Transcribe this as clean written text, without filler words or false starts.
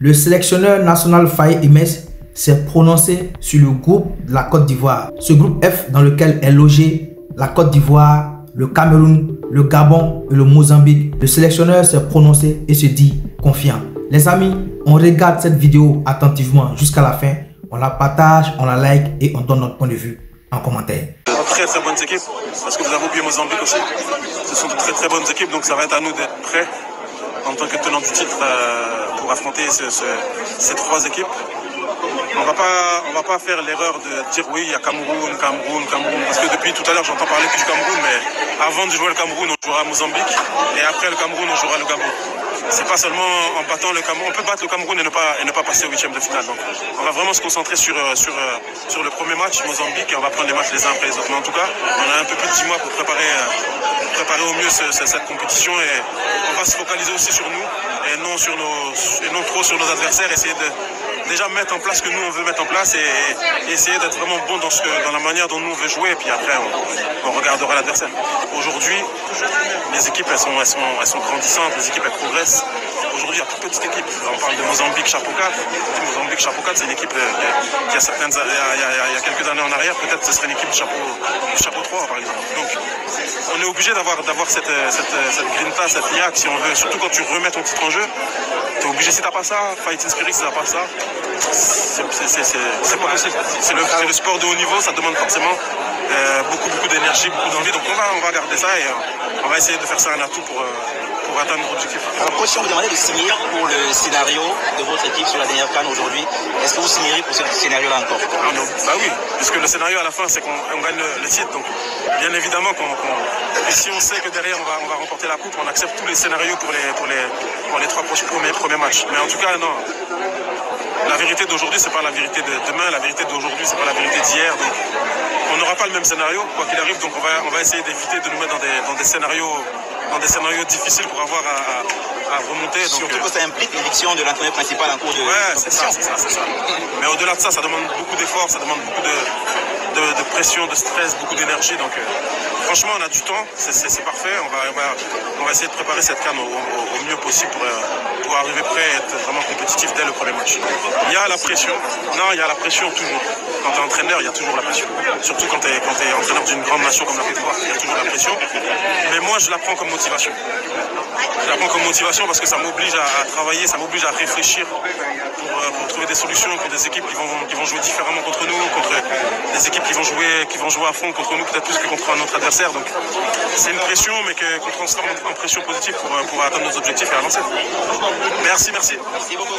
Le sélectionneur national Faye Imez s'est prononcé sur le groupe de la Côte d'Ivoire. Ce groupe F dans lequel est logé la Côte d'Ivoire, le Cameroun, le Gabon et le Mozambique. Le sélectionneur s'est prononcé et se dit confiant. Les amis, on regarde cette vidéo attentivement jusqu'à la fin. On la partage, on la like et on donne notre point de vue en commentaire. Très très bonnes équipes, parce que vous avez oublié Mozambique aussi. Ce sont de très très bonnes équipes, donc ça va être à nous d'être prêts en tant que tenant du titre pour affronter ces trois équipes. On va pas faire l'erreur de dire oui, il y a Cameroun, parce que depuis tout à l'heure j'entends parler que du Cameroun, mais avant de jouer le Cameroun, on jouera Mozambique, et après le Cameroun, on jouera le Gabon. C'est pas seulement en battant le Cameroun, on peut battre le Cameroun et ne pas passer au huitième de finale. Donc on va vraiment se concentrer sur le premier match, Mozambique, et on va prendre les matchs les uns après les autres. Mais en tout cas, on a un peu plus de 10 mois pour préparer au mieux cette compétition, et on va se focaliser aussi sur nous et non trop sur nos adversaires, essayer de déjà mettre en place ce que nous on veut mettre en place et essayer d'être vraiment bon dans la manière dont nous on veut jouer, et puis après on regardera l'adversaire. Aujourd'hui, les équipes elles sont grandissantes, les équipes elles progressent. Aujourd'hui, il y a toute petite équipe. On parle de Mozambique Chapeau 4. Mozambique Chapeau 4, c'est une équipe qui a il y a quelques années en arrière, peut-être ce serait une équipe du chapeau 3 par exemple. Donc on est obligé d'avoir cette grinta, cette niaque si on veut, surtout quand tu remets ton titre en jeu. Tu es obligé, si tu n'as pas ça, Fighting Spirit, si tu n'as pas ça, c'est pas possible. C'est le sport de haut niveau, ça demande forcément beaucoup d'énergie, beaucoup d'envie. Donc on va garder ça et on va essayer de faire ça un atout pour atteindre notre objectif. Alors, si on vous demandait de signer pour le scénario de votre équipe sur la dernière CAN aujourd'hui, est-ce que vous signeriez pour ce scénario-là encore? Bah oui, puisque le scénario à la fin, c'est qu'on gagne le titre. Donc, bien évidemment, et si on sait que derrière, on va remporter la coupe, on accepte tous les scénarios pour les trois premiers matchs. Mais en tout cas, non. La vérité d'aujourd'hui, c'est pas la vérité de demain. La vérité d'aujourd'hui, c'est pas la vérité d'hier. Donc, on n'aura pas le même scénario, quoi qu'il arrive. Donc, on va essayer d'éviter de nous mettre dans des scénarios difficiles pour avoir à remonter. Donc, surtout que ça implique l'éviction de l'entraîneur principal en cours de compétition. Ouais, c'est ça. Mais au-delà de ça, ça demande beaucoup d'efforts, ça demande beaucoup de pression, de stress, beaucoup d'énergie. Donc, franchement, on a du temps, c'est parfait. On va essayer de préparer cette CAN au mieux possible pour arriver prêt et être vraiment compétitif dès le premier match. Il y a la pression. Non, il y a la pression toujours. Quand tu es entraîneur, il y a toujours la pression. Surtout quand tu es entraîneur d'une grande nation comme la Côte d'Ivoire, il y a toujours la pression. Mais moi, je la prends comme motivation. Je la prends comme motivation parce que ça m'oblige à travailler, ça m'oblige à réfléchir pour trouver des solutions contre des équipes qui vont jouer différemment contre nous, contre des équipes qui vont jouer à fond contre nous, peut-être plus que contre un autre adversaire. Donc c'est une pression, mais qu'on transforme en pression positive pour atteindre nos objectifs et avancer. Merci. Merci beaucoup.